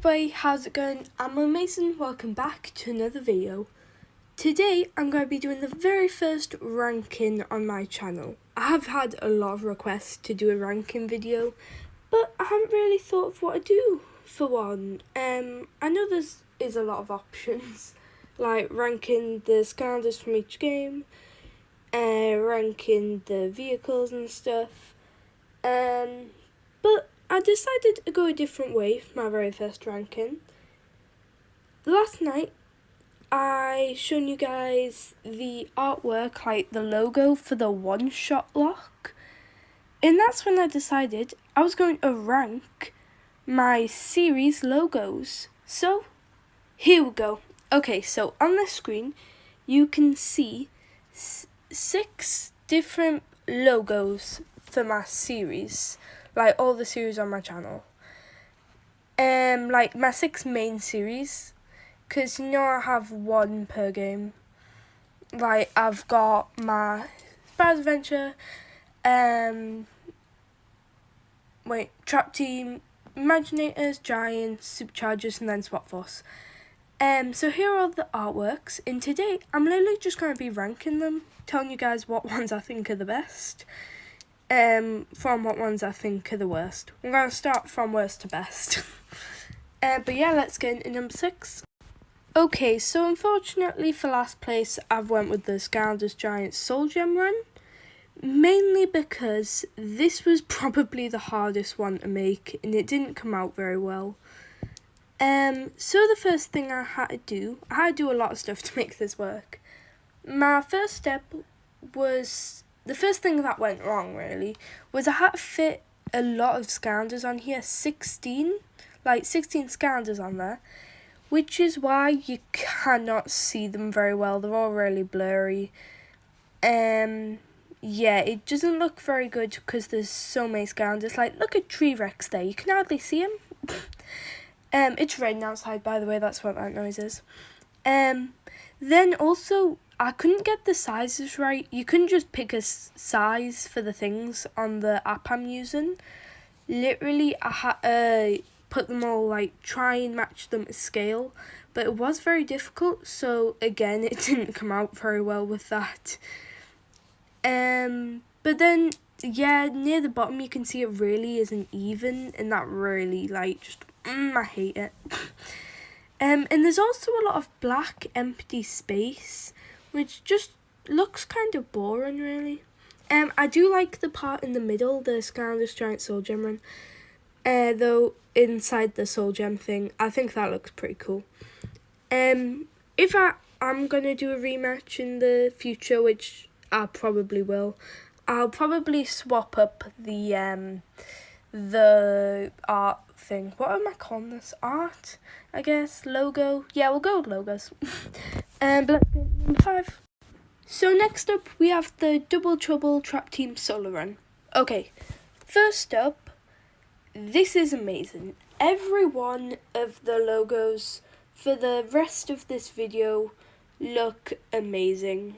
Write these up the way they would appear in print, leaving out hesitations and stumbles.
everybody, how's it going? I'm Mason, welcome back to another video. Today I'm going to be doing the very first ranking on my channel. I have had a lot of requests to do a ranking video, but I haven't really thought of what to do for one. I know there's a lot of options, like ranking the scandals from each game, ranking the vehicles and stuff, but I decided to go a different way for my very first ranking. Last night, I shown you guys the artwork, like the logo for the one-shot lock. And that's when I decided I was going to rank my series logos. So, here we go. Okay, so on the screen, you can see 6 different logos for my series. Like all the series on my channel. Like my 6 main series. Because you know I have one per game. Like I've got my Spider's Adventure, Trap Team, Imaginators, Giants, Superchargers, and then Swap Force. So here are all the artworks, and today I'm literally just going to be ranking them, telling you guys what ones I think are the best, from what ones I think are the worst. I'm going to start from worst to best. But yeah, let's get into number 6. Okay, so unfortunately for last place, I've went with the Skylanders Giants Soul Gem run, mainly because this was probably the hardest one to make, and it didn't come out very well. So the first thing I had to do a lot of stuff to make this work. My first step was, the first thing that went wrong really, was I had to fit a lot of Skylanders on here, 16 Skylanders on there, which is why you cannot see them very well. They're all really blurry. Yeah, it doesn't look very good because there's so many Skylanders. Like, look at Tree Rex there, you can hardly see him. It's raining outside, by the way, that's what that noise is. Then also, I couldn't get the sizes right. You couldn't just pick a size for the things on the app I'm using. Literally, I had to put them all, like, try and match them to scale. But it was very difficult, so again, it didn't come out very well with that. But then, yeah, near the bottom you can see it really isn't even, and that really, like, just, I hate it. And there's also a lot of black empty space, which just looks kind of boring, really. I do like the part in the middle, the Skylanders Giant Soul Gem run. Though inside the Soul Gem thing, I think that looks pretty cool. If I'm gonna do a rematch in the future, which I probably will, I'll probably swap up the art thing. What am I calling this? Art, I guess. Logo. Yeah, we'll go with logos. But let's go to number 5. So next up, we have the Double Trouble Trap Team Solo Run. Okay, first up, this is amazing. Every one of the logos for the rest of this video look amazing.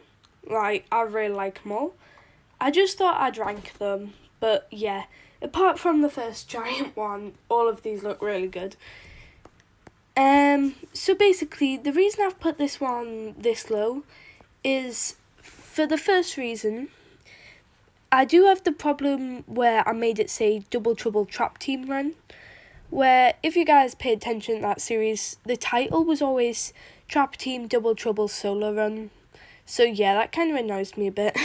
Like, I really like them all. I just thought I'd rank them, but yeah, apart from the first giant one, all of these look really good. So basically, the reason I've put this one this low is, for the first reason, I do have the problem where I made it say Double Trouble Trap Team Run, where if you guys pay attention to that series, the title was always Trap Team Double Trouble Solo Run. So yeah, that kind of annoys me a bit.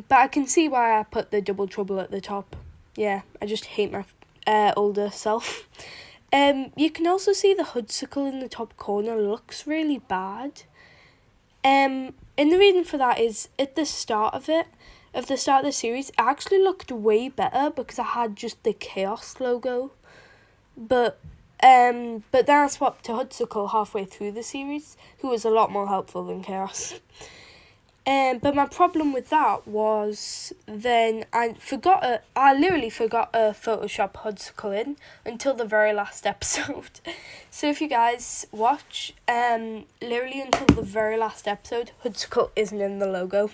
But I can see why I put the Double Trouble at the top. Yeah, I just hate my older self. You can also see the Hoodsicle in the top corner looks really bad. And the reason for that is, at the start of the series, it actually looked way better because I had just the Chaos logo. But then I swapped to Hoodsicle halfway through the series, who was a lot more helpful than Chaos. But my problem with that was then I literally forgot a Photoshop Hoodsicle in until the very last episode. So if you guys watch, literally until the very last episode, Hoodsicle isn't in the logo.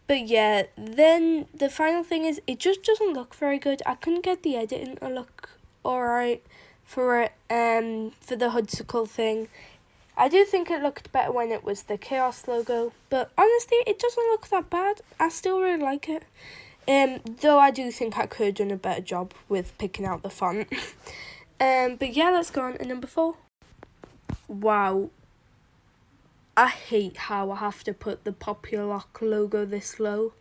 But yeah, then the final thing is it just doesn't look very good. I couldn't get the editing to look alright for it, for the Hudsicle thing. I do think it looked better when it was the Chaos logo, but honestly, it doesn't look that bad. I still really like it. Though I do think I could have done a better job with picking out the font. But yeah, let's go on to number 4. Wow. I hate how I have to put the Popularlock logo this low,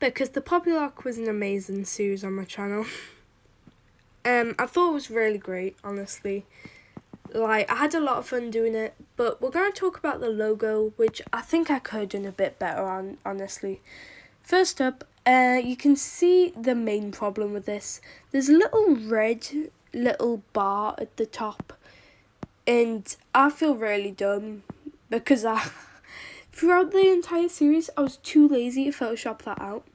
because the Popularlock was an amazing series on my channel. I thought it was really great, honestly. Like, I had a lot of fun doing it, but we're going to talk about the logo, which I think I could have done a bit better on, honestly. First up, you can see the main problem with this. There's a little red little bar at the top, and I feel really dumb because throughout the entire series, I was too lazy to Photoshop that out.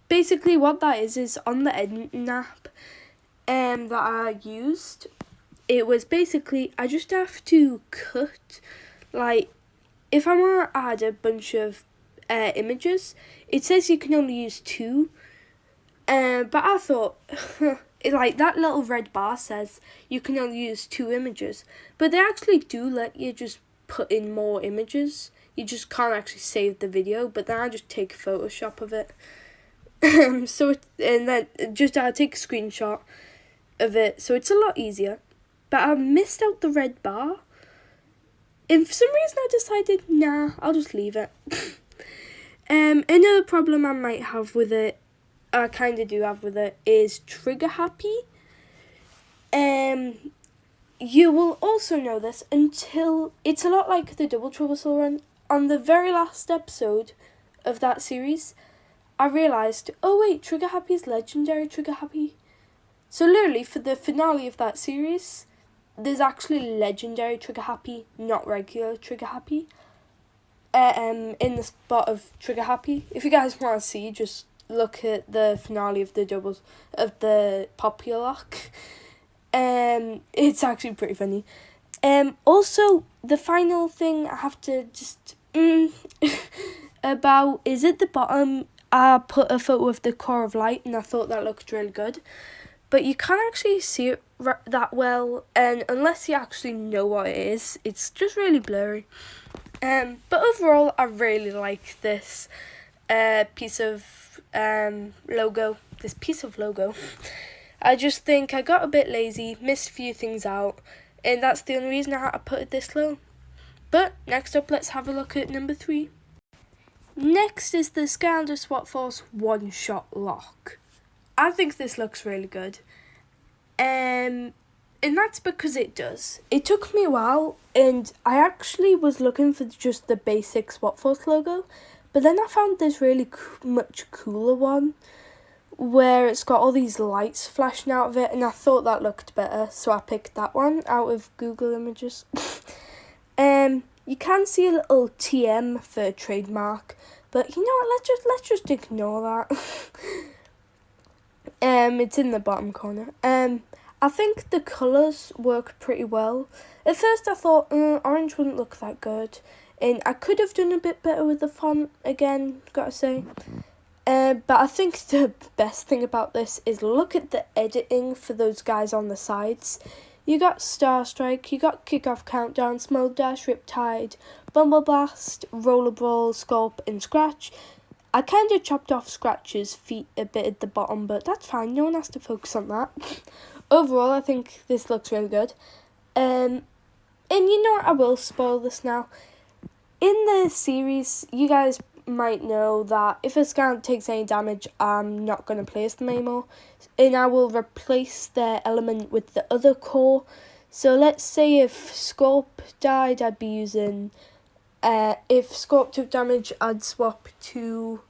Basically, what that is on the editing app that I used, it was basically, I just have to cut, like, if I want to add a bunch of images, it says you can only use 2, but I thought, like, that little red bar says you can only use 2 images, but they actually do let you just put in more images. You just can't actually save the video, but then I just take a Photoshop of it. And then I take a screenshot of it, so it's a lot easier. But I missed out the red bar, and for some reason I decided, nah, I'll just leave it. Another problem I might have with it, I kind of do have with it, is trigger happy. You will also know this until it's a lot like the Double Trouble Soul Run. On the very last episode of that series, I realised, oh wait, trigger happy is legendary trigger happy. So literally for the finale of that series, there's actually legendary trigger happy, not regular trigger happy. In the spot of trigger happy. If you guys want to see, just look at the finale of the Popularlock. It's actually pretty funny. Also, the final thing I have to just about is at the bottom. I put a photo of the Core of Light, and I thought that looked really good. But you can't actually see it that well, and unless you actually know what it is, it's just really blurry. But overall, I really like this piece of logo. This piece of logo. I just think I got a bit lazy, missed a few things out, and that's the only reason I had to put it this low. But next up, let's have a look at number 3. Next is the Skylander SWAT Force one-shot lock. I think this looks really good. And that's because it does. It took me a while, and I actually was looking for just the basic SWAT Force logo, but then I found this really much cooler one, where it's got all these lights flashing out of it, and I thought that looked better, so I picked that one out of Google Images. You can see a little TM for trademark, but you know what, let's just ignore that. It's in the bottom corner. I think the colours work pretty well. At first I thought orange wouldn't look that good, and I could have done a bit better with the font again, gotta say. But I think the best thing about this is look at the editing for those guys on the sides. You got Starstrike, you got Kickoff Countdown, Smolderdash, Riptide, Bumbleblast, Rollerball, Sculpt, and Scratch. I kind of chopped off Scratch's feet a bit at the bottom, but that's fine, no one has to focus on that. Overall, I think this looks really good. And you know what, I will spoil this now. In the series, you guys might know that if a Skylander takes any damage, I'm not going to place them anymore, and I will replace their element with the other core. So let's say if Scorp died, I'd be using, if Scorp took damage, I'd swap to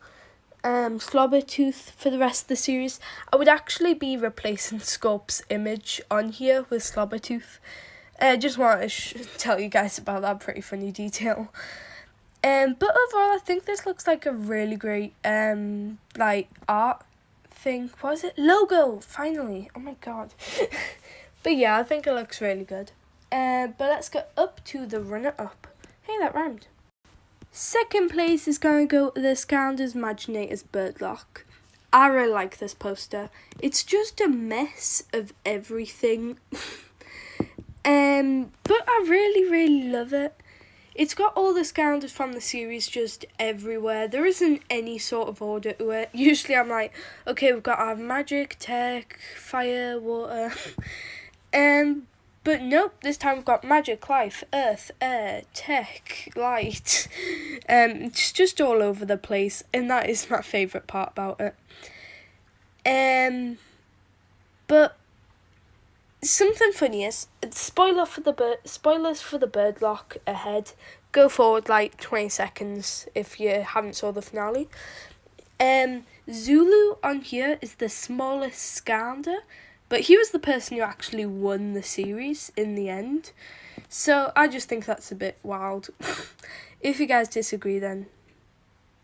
Slobbertooth for the rest of the series. I would actually be replacing Scorp's image on here with Slobbertooth. Just want to tell you guys about that pretty funny detail. But overall, I think this looks like a really great, like, art thing. What is it? Logo! Finally! Oh my god. But yeah, I think it looks really good. But let's get up to the runner-up. Hey, that rhymed. Second place is going to go to the Scoundrels Imaginators Birdlock. I really like this poster. It's just a mess of everything. But I really love it. It's got all the Scoundrels from the series just everywhere. There isn't any sort of order to it. Usually I'm like, okay, we've got our magic, tech, fire, water. But nope, this time we've got magic, life, earth, air, tech, light. It's just all over the place, and that is my favourite part about it. But something funny is, spoilers for the Birdlock ahead. Go forward like 20 seconds if you haven't saw the finale. Zulu on here is the smallest Scoundrel, but he was the person who actually won the series in the end. So I just think that's a bit wild. If you guys disagree, then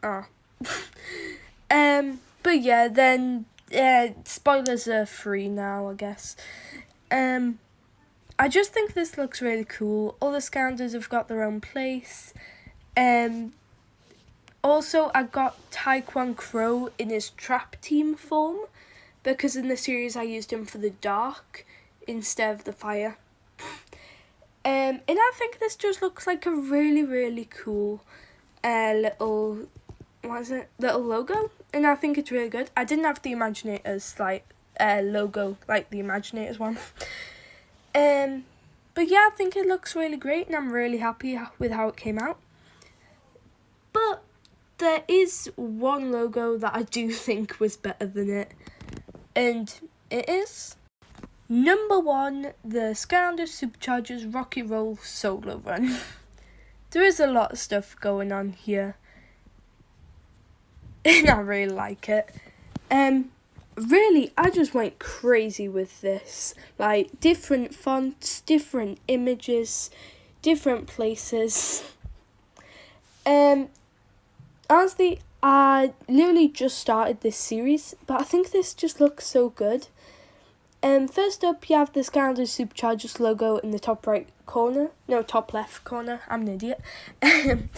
but yeah, then spoilers are free now, I guess. I just think this looks really cool. All the Scoundrels have got their own place. Also, I got Taekwon Crow in his trap team form, because in the series I used him for the dark instead of the fire. And I think this just looks like a really cool little logo, and I think it's really good. I didn't have the Imaginators logo like the Imaginators one. But yeah, I think it looks really great, and I'm really happy with how it came out. But there is one logo that I do think was better than it, and it is number 1, the Scoundrels Superchargers Rocky Roll Solo Run. There is a lot of stuff going on here, and I really like it. Really, I just went crazy with this. Like, different fonts, different images, different places. Honestly, I literally just started this series, but I think this just looks so good. First up, you have the Scoundrels Superchargers logo in the top left corner. I'm an idiot. And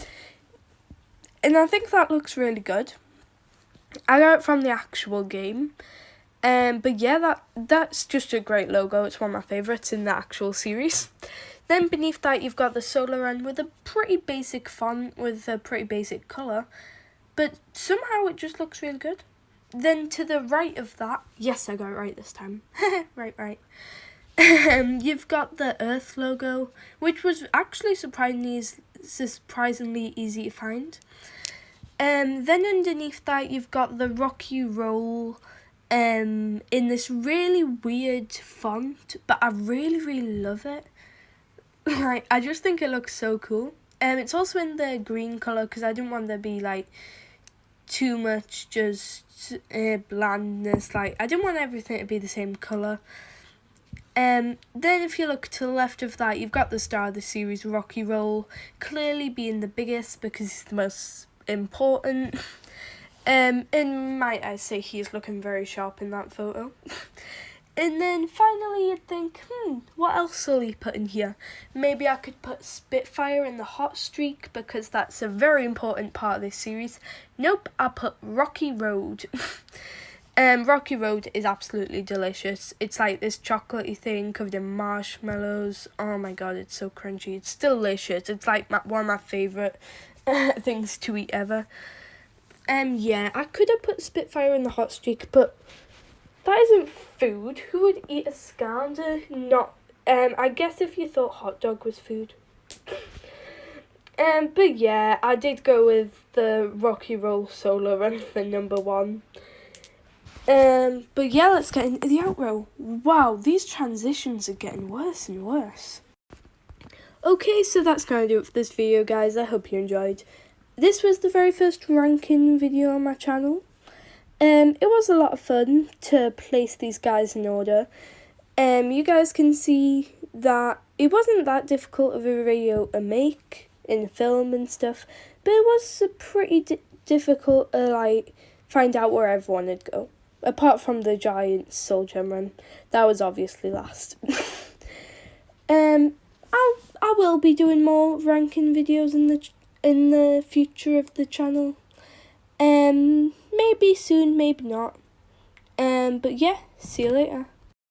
I think that looks really good. I got it from the actual game. But yeah, that's just a great logo. It's one of my favourites in the actual series. Then beneath that, you've got the Solo Run with a pretty basic font with a pretty basic colour, but somehow it just looks really good. Then to the right of that, yes, I got it right this time. right. You've got the Earth logo, which was actually surprisingly easy to find. Then underneath that, you've got the Rocky Roll in this really weird font, but I really love it. Like, I just think it looks so cool. It's also in the green colour because I didn't want there to be like too much just blandness. Like, I didn't want everything to be the same colour. Then if you look to the left of that, you've got the star of the series, Rocky Roll, clearly being the biggest because he's the most important. And might I say he's looking very sharp in that photo. And then finally you'd think, what else will he put in here? Maybe I could put Spitfire in the hot streak because that's a very important part of this series. Nope, I put Rocky Road. Rocky Road is absolutely delicious. It's like this chocolatey thing covered in marshmallows. Oh my god, it's so crunchy. It's delicious. It's like one of my favourite things to eat ever. Yeah, I could have put Spitfire in the hot streak, but that isn't food. Who would eat a Scoundrel? Not. I guess if you thought hot dog was food. But yeah, I did go with the Rocky Roll Solo Run for number 1. But yeah, let's get into the outro. Wow, these transitions are getting worse and worse. Okay, so that's going to do it for this video, guys. I hope you enjoyed. This was the very first ranking video on my channel. It was a lot of fun to place these guys in order. You guys can see that it wasn't that difficult of a video to make in film and stuff, but it was a pretty difficult to find out where everyone would go. Apart from the giant Soul Gem run, that was obviously last. I will be doing more ranking videos in the future of the channel. Maybe soon, maybe not. But yeah, see you later.